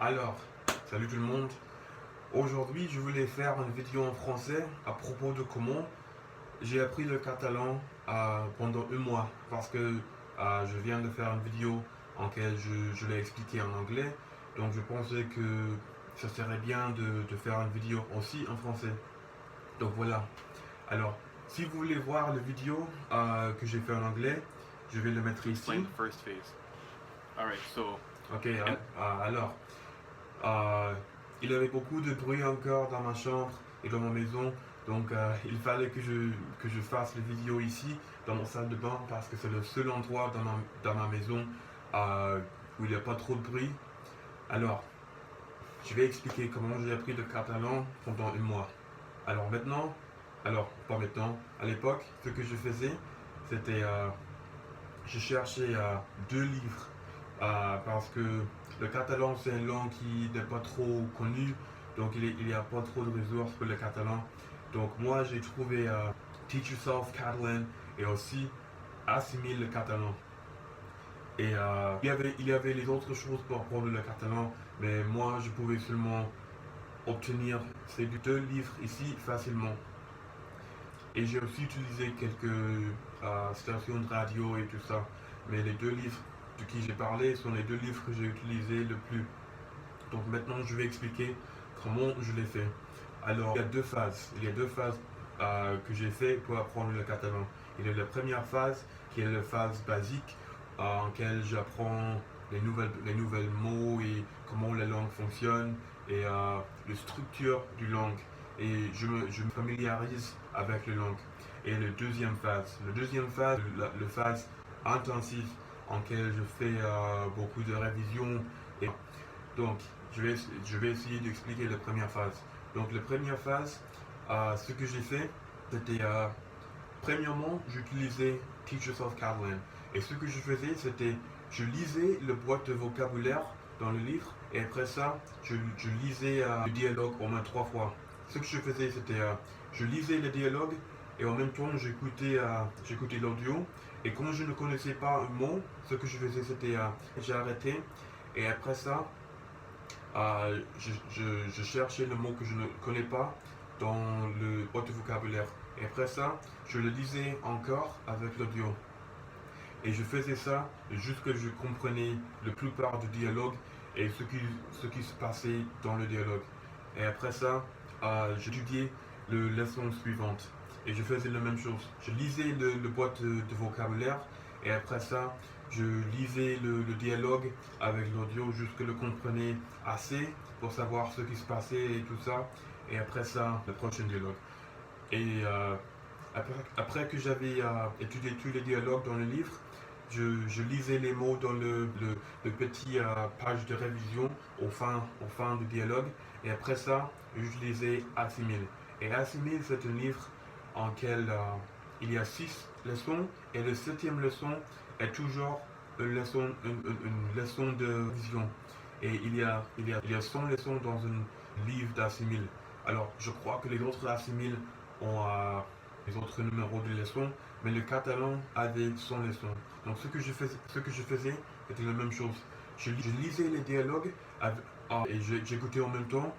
Alors, salut tout le monde. Aujourd'hui, je voulais faire une vidéo en français à propos de comment j'ai appris le catalan pendant un mois. Parce que je viens de faire une vidéo en laquelle je l'ai expliqué en anglais. Donc, je pensais que ça serait bien de faire une vidéo aussi en français. Donc, voilà. Alors, si vous voulez voir la vidéo que j'ai fait en anglais, je vais le mettre ici. Explain the first phase. All right, so Ok, alors. Euh, il y avait beaucoup de bruit encore dans ma chambre et dans ma maison, donc il fallait que je fasse les vidéos ici, dans mon salle de bain, parce que c'est le seul endroit dans ma maison où il n'y a pas trop de bruit. Alors, je vais expliquer comment j'ai appris le catalan pendant un mois. Alors maintenant, pas maintenant, à l'époque, ce que je faisais, c'était je cherchais deux livres parce que le catalan c'est une langue qui n'est pas trop connue, donc il n'y a pas trop de ressources pour le catalan. Donc moi j'ai trouvé Teach Yourself Catalan et aussi Assimile le catalan. Et il y avait les autres choses pour apprendre le catalan, mais moi je pouvais seulement obtenir ces deux livres ici facilement. Et j'ai aussi utilisé quelques stations de radio et tout ça. Mais les deux livres de qui j'ai parlé sont les deux livres que j'ai utilisés le plus. Donc maintenant, je vais expliquer comment je l'ai fait. Alors, il y a deux phases. Il y a deux phases que j'ai fait pour apprendre le catalan. Il y a la première phase qui est la phase basique en laquelle j'apprends les nouvelles mots et comment la langue fonctionne et la structure du langue. Et je me familiarise avec la langue. Et la deuxième phase, la phase intensive en laquelle je fais beaucoup de révisions. Et donc, je vais essayer d'expliquer la première phase. Donc, la première phase, ce que j'ai fait, c'était premièrement, j'utilisais Teach Yourself Catalan. Et ce que je faisais, c'était je lisais le boîte de vocabulaire dans le livre et après ça, je lisais le dialogue au moins 3 fois. Ce que je faisais, c'était je lisais le dialogue et en même temps, j'écoutais l'audio. Et quand je ne connaissais pas un mot, ce que je faisais, c'était j'ai arrêté et après ça, je cherchais le mot que je ne connais pas dans le boîte de vocabulaire. Et après ça, je le lisais encore avec l'audio. Et je faisais ça jusqu'à ce que je comprenais la plupart du dialogue et ce qui se passait dans le dialogue. Et après ça, j'étudiais la leçon suivante. Et je faisais la même chose. Je lisais le boîte de vocabulaire et après ça, je lisais le dialogue avec l'audio jusqu'à le comprenais assez pour savoir ce qui se passait et tout ça. Et après ça, le prochain dialogue. Et après que j'avais étudié tous les dialogues dans le livre, je lisais les mots dans le petit page de révision au fin du dialogue. Et après ça, je lisais Assimile. Et Assimile, c'est un livre en lequel il y a 6 leçons. Et la 7e leçon est toujours une leçon de révision. Et il y a 100 leçons dans un livre d'Assimile. Alors, je crois que les autres Assimile ont les autres numéros de leçons, mais le catalan avait 100 leçons. Donc ce que je faisais était la même chose. Je lisais les dialogues et j'écoutais en même temps.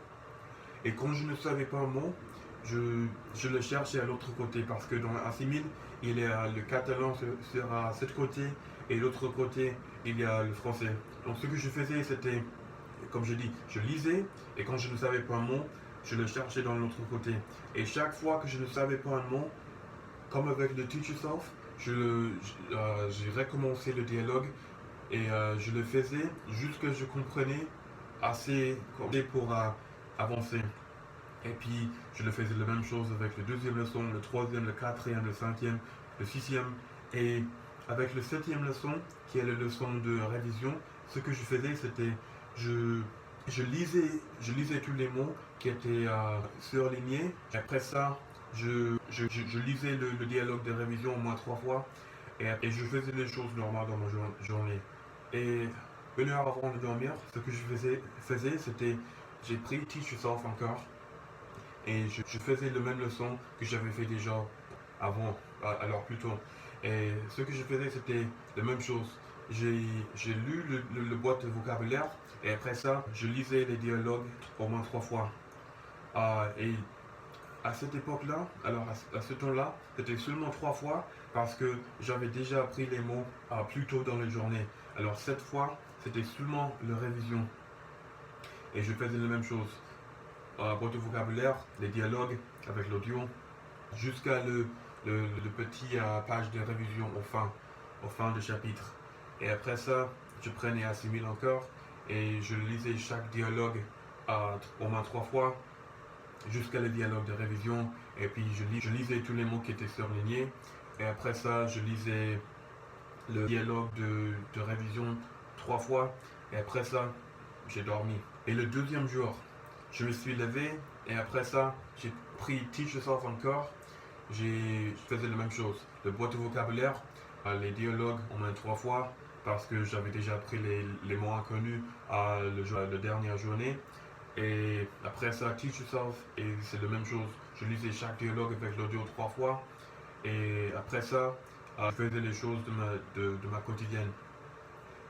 Et quand je ne savais pas un mot, je le cherchais à l'autre côté parce que dans Assimile, le catalan sera à ce côté et l'autre côté, il y a le français. Donc ce que je faisais, c'était, comme je dis, je lisais et quand je ne savais pas un mot, je le cherchais dans l'autre côté. Et chaque fois que je ne savais pas un mot, comme avec le Teach Yourself, j'ai recommencé le dialogue et je le faisais jusqu'à ce que je comprenais assez pour avancer. Et puis je le faisais la même chose avec la deuxième leçon, le troisième, le quatrième, le cinquième, le sixième. Et avec la 7e leçon, qui est la leçon de révision, ce que je faisais, c'était je lisais tous les mots qui étaient surlignés. Et après ça, je lisais le dialogue de révision au moins 3 fois. Et je faisais les choses normales dans ma journée. Et 1 heure avant de dormir, ce que je faisais c'était, j'ai pris Teach Yourself encore. Et je faisais la même leçon que j'avais fait déjà avant, alors plus tôt. Et ce que je faisais, c'était la même chose. J'ai lu le boîte de vocabulaire Et après ça, je lisais les dialogues au moins 3 fois. Et à cette époque-là, alors à ce temps-là, c'était seulement 3 fois parce que j'avais déjà appris les mots plus tôt dans la journée. Alors cette fois, c'était seulement la révision. Et je faisais la même chose. Boîte de vocabulaire, les dialogues avec l'audio, jusqu'à le petit page de révision au fin du chapitre. Et après ça, je prenais assimile encore et je lisais chaque dialogue au moins 3 fois jusqu'à le dialogue de révision. Et puis je lisais tous les mots qui étaient surlignés. Et après ça, je lisais le dialogue de révision 3 fois. Et après ça, j'ai dormi. Et le deuxième jour, je me suis levé et après ça, j'ai pris Teach Yourself encore. Je faisais la même chose. Le boîte de vocabulaire, les dialogues au moins 3 fois parce que j'avais déjà appris les mots inconnus la dernière journée. Et après ça, Teach Yourself, et c'est la même chose. Je lisais chaque dialogue avec l'audio 3 fois. Et après ça, je faisais les choses de ma quotidienne.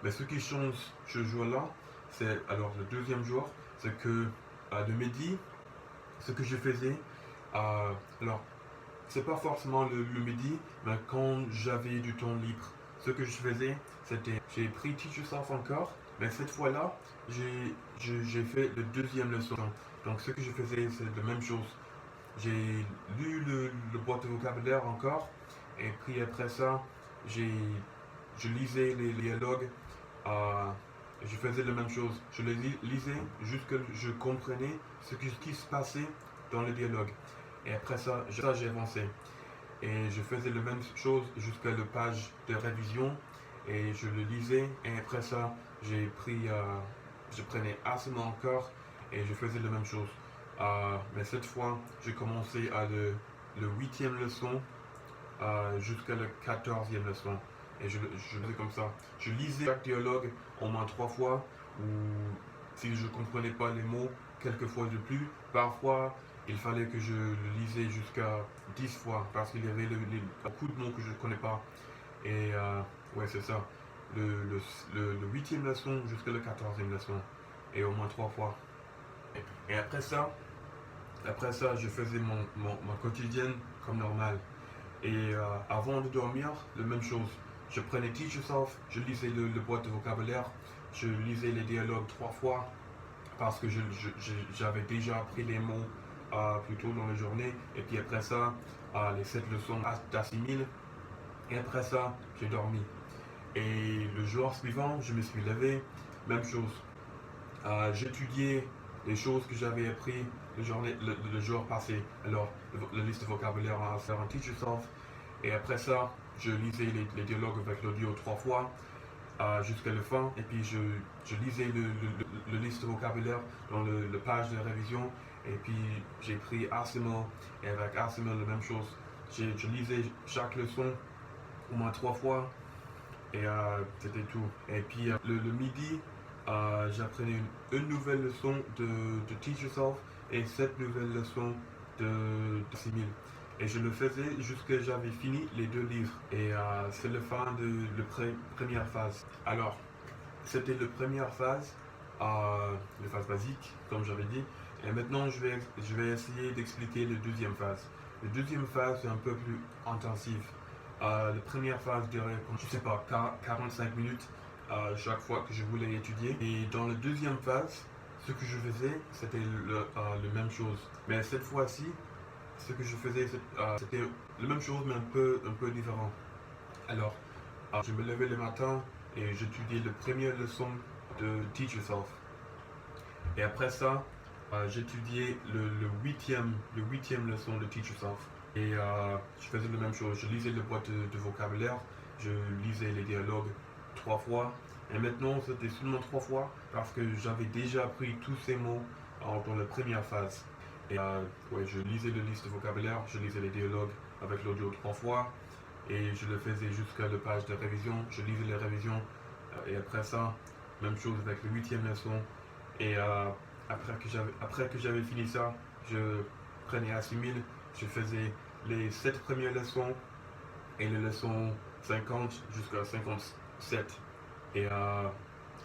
Mais ce qui change ce jour-là, c'est alors le deuxième jour, c'est que le midi, ce que je faisais, alors c'est pas forcément le midi, mais quand j'avais du temps libre, ce que je faisais, c'était j'ai pris Teach Yourself encore, mais cette fois-là, j'ai fait le deuxième leçon. Donc ce que je faisais, c'est la même chose. J'ai lu le boîte de vocabulaire encore, et puis après ça, je lisais les dialogues. Je faisais la même chose. Je les lisais jusqu'à je comprenais ce qui se passait dans le dialogue. Et après ça, j'ai avancé. Et je faisais la même chose jusqu'à la page de révision. Et je le lisais. Et après ça, je prenais assommant encore. Et je faisais la même chose. Mais cette fois, j'ai commencé à le 8e leçon jusqu'à la 14e leçon. Et je faisais comme ça. Je lisais chaque dialogue au moins 3 fois, ou si je ne comprenais pas les mots, quelques fois de plus. Parfois, il fallait que je le lisais jusqu'à 10 fois, parce qu'il y avait beaucoup de mots que je ne connais pas. Et ouais, c'est ça. Le 8e leçon jusqu'à la 14e leçon. Et au moins 3 fois. Et après ça, je faisais ma quotidienne comme normal. Et avant de dormir, la même chose. Je prenais Teach Yourself, je lisais le boîte de vocabulaire, je lisais les dialogues 3 fois parce que j'avais déjà appris les mots plus tôt dans la journée. Et puis après ça, les 7 leçons d'assimile. Et après ça, j'ai dormi. Et le jour suivant, je me suis levé, même chose. J'étudiais les choses que j'avais appris le jour passé. Alors, la liste de vocabulaire à faire en Teach Yourself. Et après ça, je lisais les dialogues avec l'audio 3 fois jusqu'à la fin. Et puis, je lisais le liste de vocabulaire dans le page de révision. Et puis, j'ai pris Arsenal. Et avec Arsenal, la même chose. Je lisais chaque leçon au moins 3 fois. Et c'était tout. Et puis, le midi, j'apprenais une nouvelle leçon de Teach Yourself et 7 nouvelles leçons d'assimile. Et je le faisais jusqu'à j'avais fini les 2 livres. Et c'est la fin de la première phase. Alors, c'était la première phase, la phase basique, comme j'avais dit. Et maintenant, je vais essayer d'expliquer la deuxième phase. La deuxième phase est un peu plus intensive. La première phase durait, je sais pas, 45 minutes chaque fois que je voulais étudier. Et dans la deuxième phase, ce que je faisais, c'était la même chose. Mais cette fois-ci, ce que je faisais, c'était la même chose, mais un peu différent. Alors, je me levais le matin et j'étudiais la première leçon de Teach Yourself. Et après ça, j'étudiais le huitième leçon de Teach Yourself. Et je faisais la même chose. Je lisais le boîte de vocabulaire, je lisais les dialogues 3 fois. Et maintenant, c'était seulement 3 fois parce que j'avais déjà appris tous ces mots dans la première phase. Et ouais, je lisais la liste de vocabulaire, je lisais les dialogues avec l'audio 3 fois. Et je le faisais jusqu'à la page de révision. Je lisais les révisions. Et après ça, même chose avec le 8e leçon. Et après que j'avais fini ça, je prenais assimile. Je faisais les 7 premières leçons et les leçons 50 jusqu'à 57. Et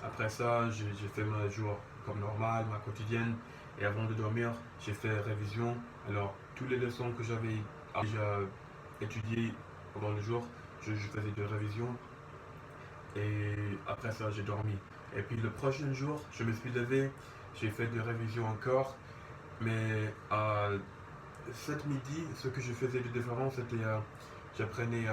Après ça, j'ai fait ma jour comme normal, ma quotidienne. Et avant de dormir, j'ai fait révision. Alors, toutes les leçons que j'avais déjà étudiées pendant le jour, je faisais des révisions. Et après ça, j'ai dormi. Et puis le prochain jour, je me suis levé, j'ai fait des révisions encore. Mais à cet midi, ce que je faisais de différent, c'était j'apprenais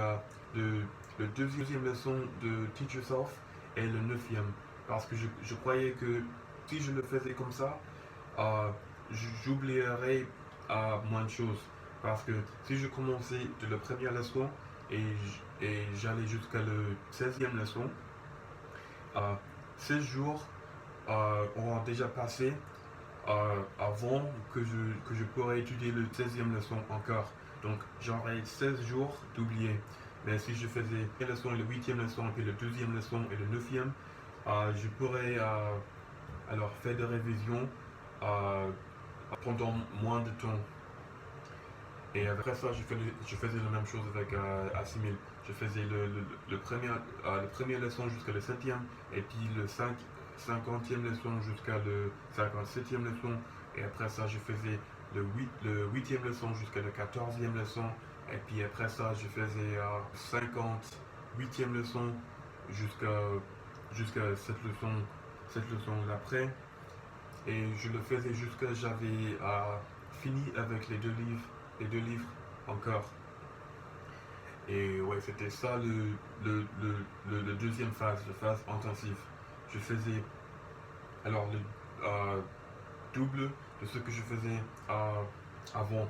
le deuxième leçon de Teach Yourself et le neuvième. Parce que je croyais que si je le faisais comme ça, j'oublierais moins de choses. Parce que si je commençais de la première leçon et j'allais jusqu'à le 16e leçon, 16 jours auront déjà passé avant que je pourrais étudier le 16e leçon encore. Donc j'aurais 16 jours d'oublier. Mais si je faisais la leçon, le 8e leçon, puis le 2e leçon et le 9e, je pourrais alors faire des révisions pendant moins de temps. Et après ça, je faisais la même chose avec Assimil. Je faisais le premier leçon jusqu'à le 7e, et puis le 50e leçon jusqu'à le 57e leçon. Et après ça, je faisais le 8e leçon jusqu'à le 14e leçon. Et puis après ça, je faisais 58e leçon jusqu'à cette leçon d'après. Et je le faisais jusqu'à j'avais fini avec les deux livres encore. Et ouais, c'était ça le deuxième phase, la phase intensive. Je faisais alors le double de ce que je faisais avant.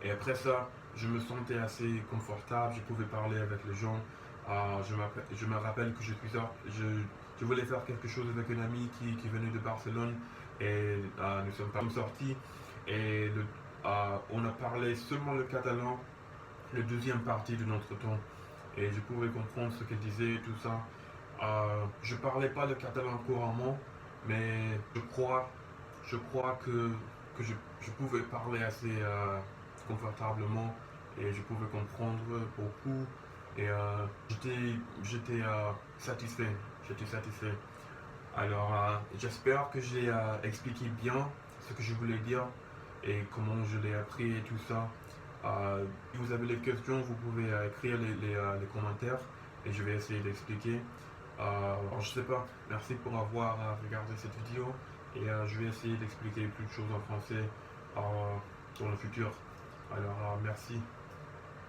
Et après ça, je me sentais assez confortable, je pouvais parler avec les gens. Je me rappelle que je voulais faire quelque chose avec un ami qui venait de Barcelone et nous sommes sortis et on a parlé seulement le catalan, la deuxième partie de notre temps. Et je pouvais comprendre ce qu'il disait, tout ça. Je parlais pas le catalan couramment, mais je crois que je pouvais parler assez confortablement et je pouvais comprendre beaucoup. Et j'étais satisfait. J'étais satisfait. Alors, j'espère que j'ai expliqué bien ce que je voulais dire et comment je l'ai appris et tout ça. Si vous avez des questions, vous pouvez écrire les commentaires et je vais essayer d'expliquer. Alors, je sais pas, merci pour avoir regardé cette vidéo et je vais essayer d'expliquer plus de choses en français dans le futur. Alors, merci.